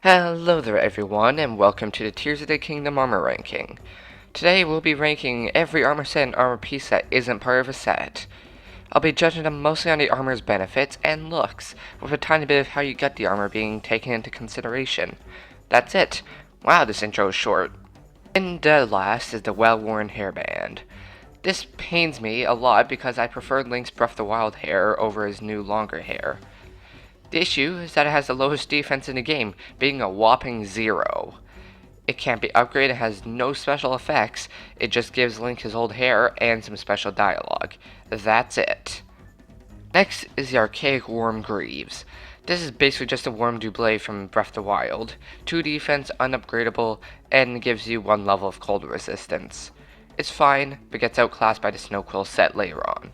Hello there everyone, and welcome to the Tears of the Kingdom armor ranking. Today we'll be ranking every armor set and armor piece that isn't part of a set. I'll be judging them mostly on the armor's benefits and looks, with a tiny bit of how you get the armor being taken into consideration. That's it. Wow, this intro is short. And dead last is the well-worn hairband. This pains me a lot because I preferred Link's Breath of the Wild hair over his new longer hair. The issue is that it has the lowest defense in the game, being a whopping 0. It can't be upgraded, has no special effects, it just gives Link his old hair and some special dialogue. That's it. Next is the archaic Worm Greaves. This is basically just a Worm Double from Breath of the Wild. 2 defense, unupgradable, and gives you 1 level of cold resistance. It's fine, but gets outclassed by the Snow Quill set later on.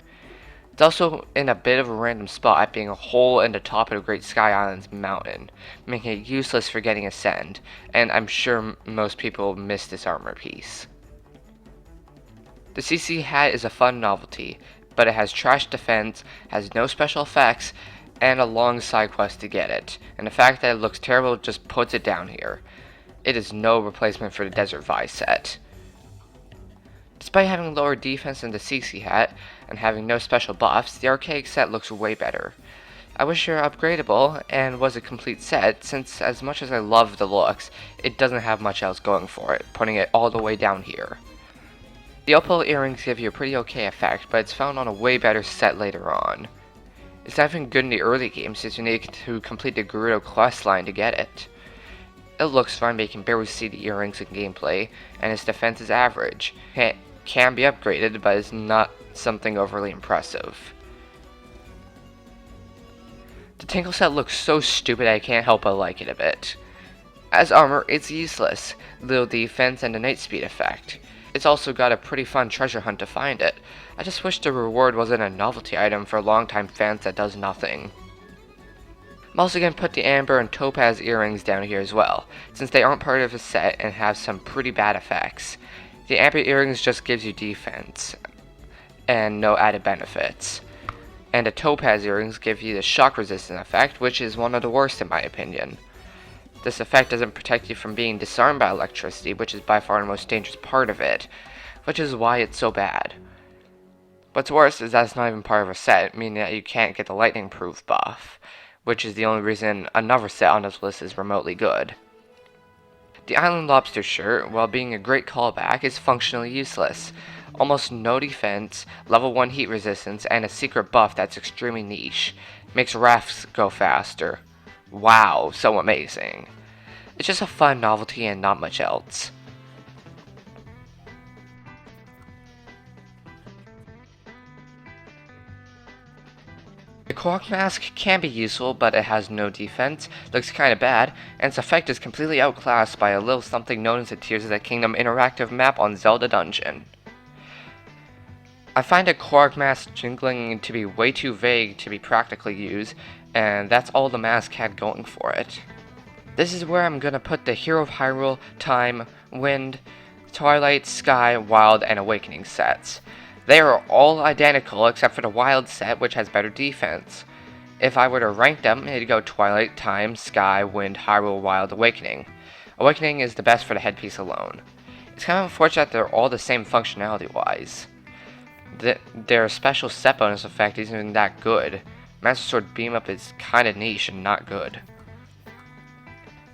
It's also in a bit of a random spot, being a hole in the top of the Great Sky Island's mountain, making it useless for getting Ascend, and I'm sure most people miss this armor piece. The Cece hat is a fun novelty, but it has trash defense, has no special effects, and a long side quest to get it, and the fact that it looks terrible just puts it down here. It is no replacement for the Desert Vi set. Despite having lower defense than the Cece hat, and having no special buffs, the archaic set looks way better. I wish it were upgradable, and was a complete set, since as much as I love the looks, it doesn't have much else going for it, putting it all the way down here. The opal earrings give you a pretty okay effect, but it's found on a way better set later on. It's not even good in the early game, since you need to complete the Gerudo quest line to get it. It looks fine, but you can barely see the earrings in gameplay, and its defense is average. It can be upgraded, but it's not something overly impressive. The Tinkle set looks so stupid I can't help but like it a bit. As armor, it's useless, little defense and a night speed effect. It's also got a pretty fun treasure hunt to find it. I just wish the reward wasn't a novelty item for longtime fans that does nothing. I'm also going to put the Amber and Topaz earrings down here as well, since they aren't part of a set and have some pretty bad effects. The Amber earrings just gives you defense, and no added benefits. And the Topaz earrings give you the shock resistant effect, which is one of the worst in my opinion. This effect doesn't protect you from being disarmed by electricity, which is by far the most dangerous part of it, which is why it's so bad. What's worse is that it's not even part of a set, meaning that you can't get the lightning proof buff, which is the only reason another set on this list is remotely good. The Island Lobster shirt, while being a great callback, is functionally useless. Almost no defense, level 1 heat resistance, and a secret buff that's extremely niche. Makes rafts go faster. Wow, so amazing. It's just a fun novelty and not much else. The Quark Mask can be useful, but it has no defense, looks kinda bad, and its effect is completely outclassed by a little something known as the Tears of the Kingdom interactive map on Zelda Dungeon. I find a Quark Mask jingling to be way too vague to be practically used, and that's all the mask had going for it. This is where I'm gonna put the Hero of Hyrule, Time, Wind, Twilight, Sky, Wild, and Awakening sets. They are all identical except for the Wild set, which has better defense. If I were to rank them, it'd go Twilight, Time, Sky, Wind, Hyrule, Wild, Awakening. Awakening is the best for the headpiece alone. It's kind of unfortunate that they're all the same functionality-wise. Their special set bonus effect isn't even that good. Master Sword Beam Up is kinda niche and not good.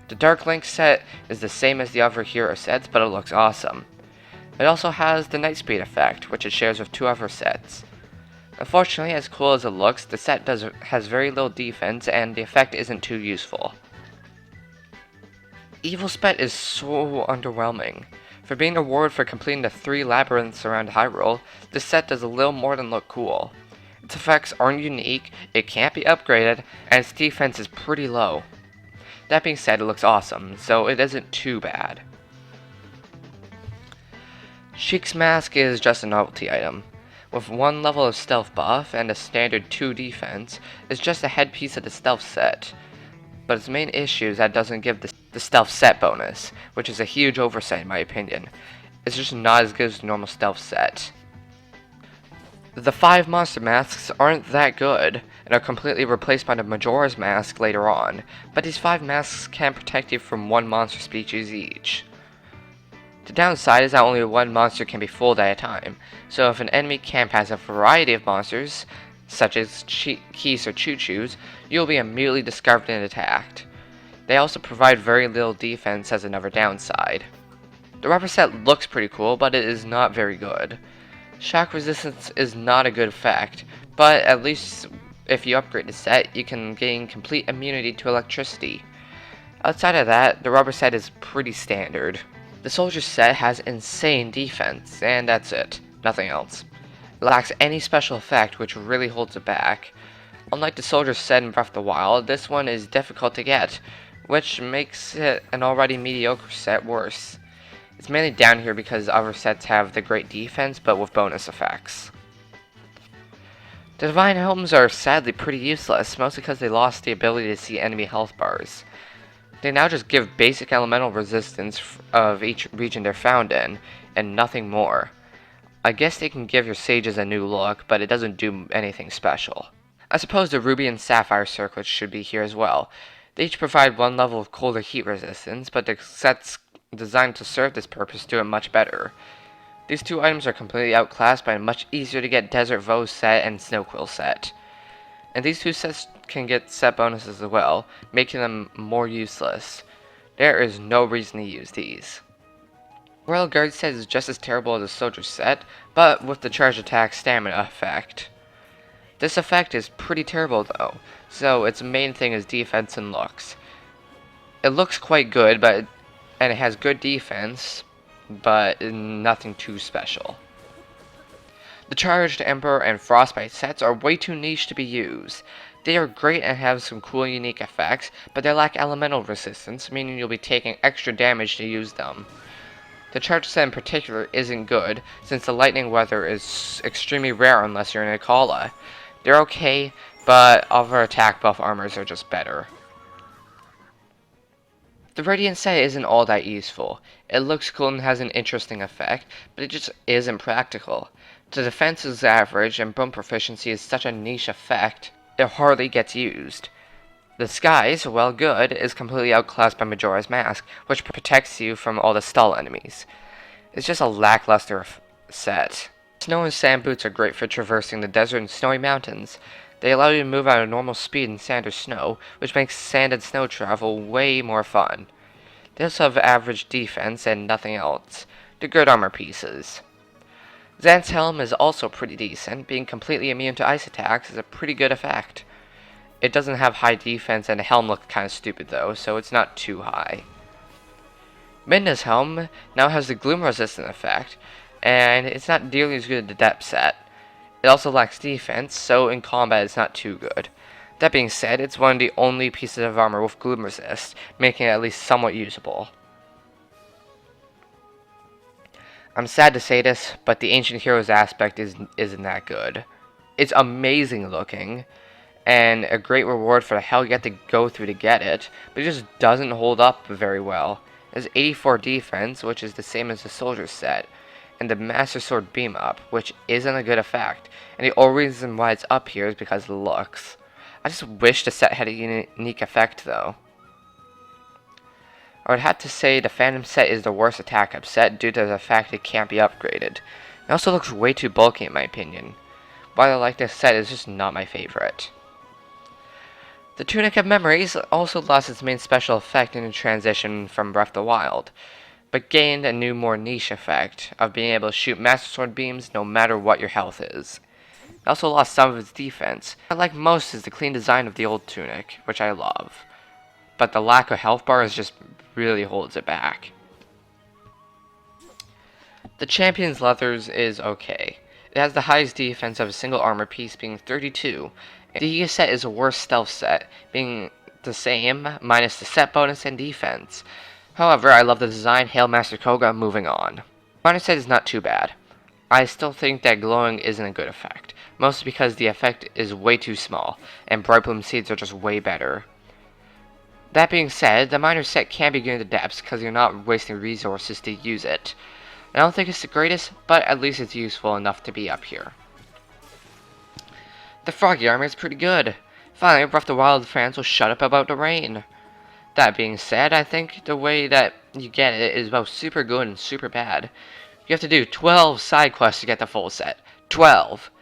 The Dark Link set is the same as the other hero sets, but it looks awesome. It also has the Night Speed effect, which it shares with 2 other sets. Unfortunately, as cool as it looks, the set has very little defense, and the effect isn't too useful. Evil Spet is so underwhelming. For being a reward for completing the 3 labyrinths around Hyrule, this set does a little more than look cool. Its effects aren't unique, it can't be upgraded, and its defense is pretty low. That being said, it looks awesome, so it isn't too bad. Sheik's mask is just a novelty item. With 1 level of stealth buff and a standard 2 defense, it's just a headpiece of the stealth set. But its main issue is that it doesn't give the stealth set bonus, which is a huge oversight in my opinion. It's just not as good as the normal stealth set. The 5 monster masks aren't that good, and are completely replaced by the Majora's Mask later on, but these 5 masks can protect you from 1 monster species each. The downside is that only 1 monster can be fooled at a time, so if an enemy camp has a variety of monsters, such as Keese or Choo-Choos, you'll be immediately discovered and attacked. They also provide very little defense as another downside. The rubber set looks pretty cool, but it is not very good. Shock resistance is not a good effect, but at least if you upgrade the set, you can gain complete immunity to electricity. Outside of that, the rubber set is pretty standard. The soldier set has insane defense, and that's it, nothing else. It lacks any special effect, which really holds it back. Unlike the soldier set in Breath of the Wild, this one is difficult to get, which makes it an already mediocre set worse. It's mainly down here because other sets have the great defense, but with bonus effects. The Divine Helms are sadly pretty useless, mostly because they lost the ability to see enemy health bars. They now just give basic elemental resistance of each region they're found in, and nothing more. I guess they can give your sages a new look, but it doesn't do anything special. I suppose the Ruby and Sapphire circlets should be here as well. They each provide 1 level of cold or heat resistance, but the sets designed to serve this purpose do it much better. These 2 items are completely outclassed by a much easier to get Desert Voe set and Snowquill set. And these 2 sets can get set bonuses as well, making them more useless. There is no reason to use these. Royal Guard set is just as terrible as the Soldier set, but with the charge attack stamina effect. This effect is pretty terrible though, so its main thing is defense and looks. It looks quite good, and it has good defense, but nothing too special. The Charged Emperor and Frostbite sets are way too niche to be used. They are great and have some cool unique effects, but they lack elemental resistance, meaning you'll be taking extra damage to use them. The Charged set in particular isn't good, since the lightning weather is extremely rare unless you're in Akala. They're okay, but other attack buff armors are just better. The Radiant set isn't all that useful. It looks cool and has an interesting effect, but it just isn't practical. The defense is average, and bone proficiency is such a niche effect, it hardly gets used. The Skies, while good, is completely outclassed by Majora's Mask, which protects you from all the stall enemies. It's just a lackluster set. Snow and sand boots are great for traversing the desert and snowy mountains. They allow you to move at a normal speed in sand or snow, which makes sand and snow travel way more fun. They also have average defense and nothing else. They're good armor pieces. Zan's helm is also pretty decent. Being completely immune to ice attacks is a pretty good effect. It doesn't have high defense, and the helm looks kind of stupid though, so it's not too high. Midna's helm now has the Gloom resistant effect, and it's not nearly as good as the Depth set. It also lacks defense, so in combat it's not too good. That being said, it's one of the only pieces of armor with Gloom resist, making it at least somewhat usable. I'm sad to say this, but the Ancient Heroes aspect isn't that good. It's amazing looking, and a great reward for the hell you have to go through to get it, but it just doesn't hold up very well. It has 84 defense, which is the same as the Soldier set, and the Master Sword Beam Up, which isn't a good effect, and the only reason why it's up here is because of the looks. I just wish the set had a unique effect though. I would have to say the Phantom set is the worst attack up set due to the fact it can't be upgraded. It also looks way too bulky in my opinion. While I like this set, it's just not my favorite. The Tunic of Memories also lost its main special effect in the transition from Breath of the Wild, but gained a new more niche effect of being able to shoot Master Sword beams no matter what your health is. It also lost some of its defense. What I like most is the clean design of the old Tunic, which I love, but the lack of health bars just really holds it back. The Champion's Leathers is okay. It has the highest defense of a single armor piece, being 32. The Giga set is a worse stealth set, being the same, minus the set bonus and defense. However, I love the design. Hail Master Koga, moving on. Minor set is not too bad. I still think that glowing isn't a good effect, mostly because the effect is way too small, and Bright Bloom Seeds are just way better. That being said, the minor set can be good in the depths because you're not wasting resources to use it. I don't think it's the greatest, but at least it's useful enough to be up here. The froggy armor is pretty good. Finally, Breath of the Wild fans will shut up about the rain. That being said, I think the way that you get it is both super good and super bad. You have to do 12 side quests to get the full set. 12!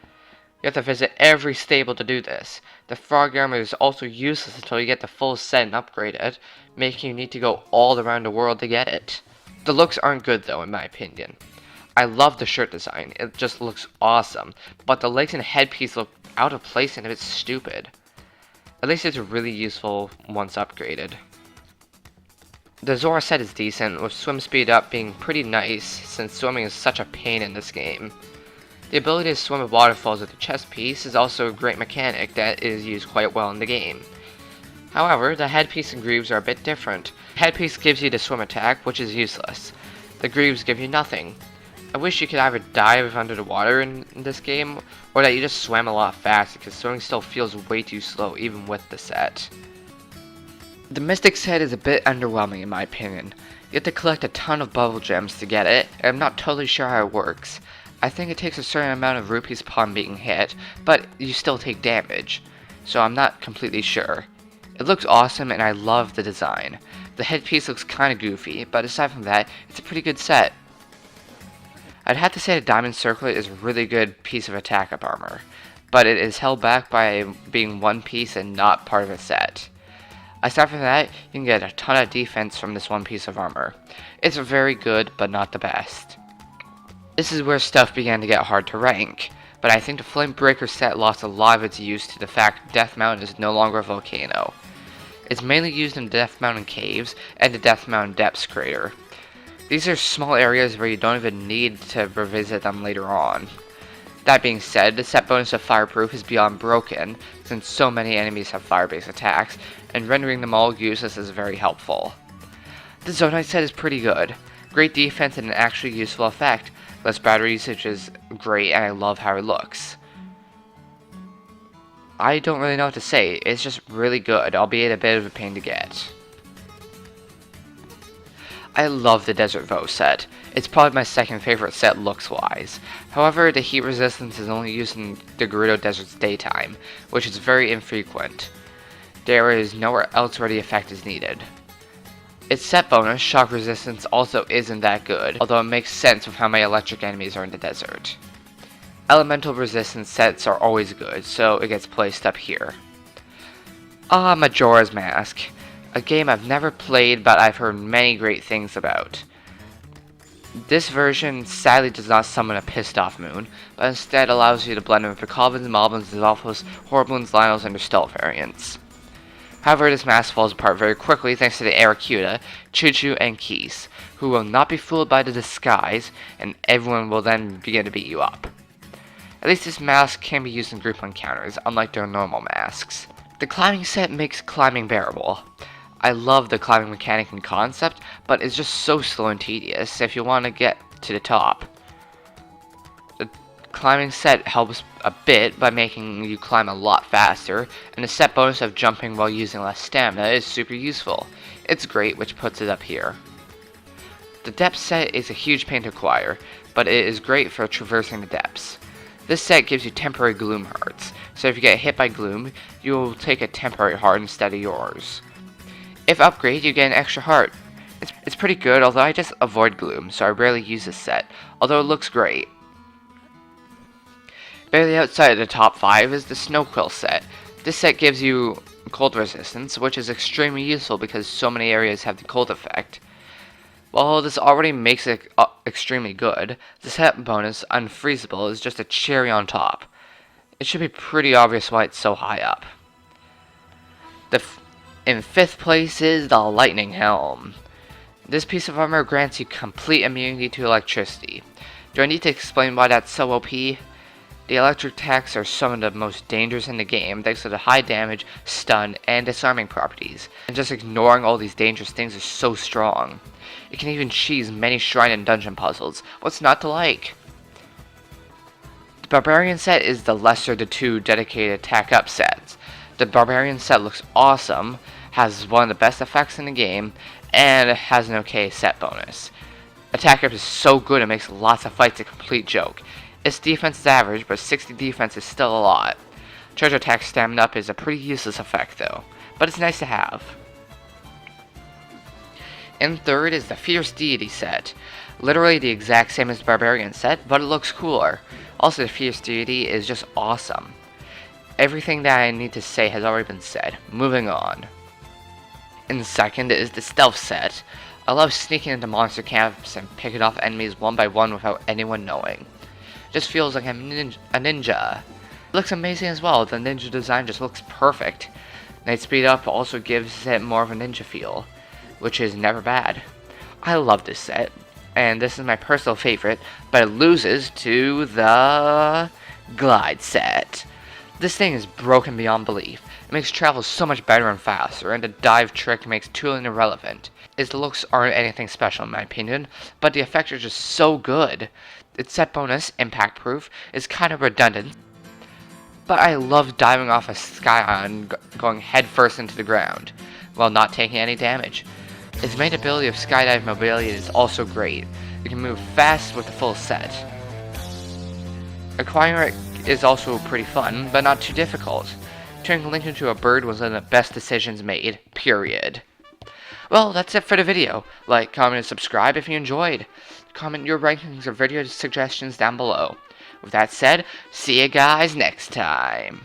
You have to visit every stable to do this. The frog armor is also useless until you get the full set and upgrade it, making you need to go all around the world to get it. The looks aren't good though, in my opinion. I love the shirt design, it just looks awesome, but the legs and headpiece look out of place and a bit stupid. At least it's really useful once upgraded. The Zora set is decent, with swim speed up being pretty nice, since swimming is such a pain in this game. The ability to swim with waterfalls with the chest piece is also a great mechanic that is used quite well in the game. However, the headpiece and greaves are a bit different. The headpiece gives you the swim attack, which is useless. The greaves give you nothing. I wish you could either dive under the water in this game, or that you just swam a lot faster, because swimming still feels way too slow even with the set. The Mystic set is a bit underwhelming in my opinion. You have to collect a ton of bubble gems to get it, and I'm not totally sure how it works. I think it takes a certain amount of rupees upon being hit, but you still take damage, so I'm not completely sure. It looks awesome and I love the design. The headpiece looks kinda goofy, but aside from that, it's a pretty good set. I'd have to say the Diamond Circlet is a really good piece of attack-up armor, but it is held back by being one piece and not part of a set. Aside from that, you can get a ton of defense from this one piece of armor. It's very good, but not the best. This is where stuff began to get hard to rank, but I think the Flame Breaker set lost a lot of its use to the fact Death Mountain is no longer a volcano. It's mainly used in Death Mountain Caves and the Death Mountain Depths crater. These are small areas where you don't even need to revisit them later on. That being said, the set bonus of Fireproof is beyond broken, since so many enemies have fire-based attacks, and rendering them all useless is very helpful. The Zonite set is pretty good. Great defense and an actually useful effect. Less battery usage is great and I love how it looks. I don't really know what to say, it's just really good, albeit a bit of a pain to get. I love the Desert Voe set. It's probably my second favorite set looks-wise. However, the heat resistance is only used in the Gerudo Desert's daytime, which is very infrequent. There is nowhere else where the effect is needed. Its set bonus, shock resistance, also isn't that good, although it makes sense with how many electric enemies are in the desert. Elemental resistance sets are always good, so it gets placed up here. Majora's Mask. A game I've never played, but I've heard many great things about. This version sadly does not summon a pissed off moon, but instead allows you to blend in with the Calvins, Malvins, Zolfos, Horblins, Lionels, and their stealth variants. However, this mask falls apart very quickly thanks to the Aracuda, Choo-Choo, and Keese, who will not be fooled by the disguise, and everyone will then begin to beat you up. At least this mask can be used in group encounters, unlike their normal masks. The climbing set makes climbing bearable. I love the climbing mechanic and concept, but it's just so slow and tedious if you want to get to the top. The climbing set helps a bit by making you climb a lot faster, and the set bonus of jumping while using less stamina is super useful. It's great, which puts it up here. The depth set is a huge pain to acquire, but it is great for traversing the depths. This set gives you temporary Gloom hearts, so if you get hit by Gloom, you will take a temporary heart instead of yours. If upgraded, you get an extra heart. It's pretty good, although I just avoid Gloom, so I rarely use this set, although it looks great. Barely outside of the top 5 is the Snow Quill set. This set gives you cold resistance, which is extremely useful because so many areas have the cold effect. While this already makes it extremely good, the set bonus, Unfreezable, is just a cherry on top. It should be pretty obvious why it's so high up. In 5th place is the Lightning Helm. This piece of armor grants you complete immunity to electricity. Do I need to explain why that's so OP? The electric attacks are some of the most dangerous in the game thanks to the high damage, stun, and disarming properties. And just ignoring all these dangerous things is so strong. It can even cheese many shrine and dungeon puzzles. What's not to like? The Barbarian set is the lesser of the two dedicated attack up sets. The Barbarian set looks awesome, has one of the best effects in the game, and has an okay set bonus. Attack up is so good it makes lots of fights a complete joke. Its defense is average, but 60 defense is still a lot. Charge attack stamina up is a pretty useless effect though, but it's nice to have. And third is the Fierce Deity set. Literally the exact same as the Barbarian set, but it looks cooler. Also, the Fierce Deity is just awesome. Everything that I need to say has already been said. Moving on. And second is the Stealth set. I love sneaking into monster camps and picking off enemies one by one without anyone knowing. Just feels like I'm a ninja. It looks amazing as well. The ninja design just looks perfect. Night Speed Up also gives it more of a ninja feel, which is never bad. I love this set, and this is my personal favorite, but it loses to the Glide set. This thing is broken beyond belief. It makes travel so much better and faster, and the dive trick makes tooling irrelevant. Its looks aren't anything special in my opinion, but the effects are just so good. Its set bonus, Impact Proof, is kind of redundant, but I love diving off a skyline going headfirst into the ground, while not taking any damage. Its main ability of skydive mobility is also great. You can move fast with the full set. Acquiring it is also pretty fun, but not too difficult. Turning Link into a bird was one of the best decisions made, period. Well, that's it for the video. Like, comment, and subscribe if you enjoyed. Comment your rankings or video suggestions down below. With that said, see you guys next time.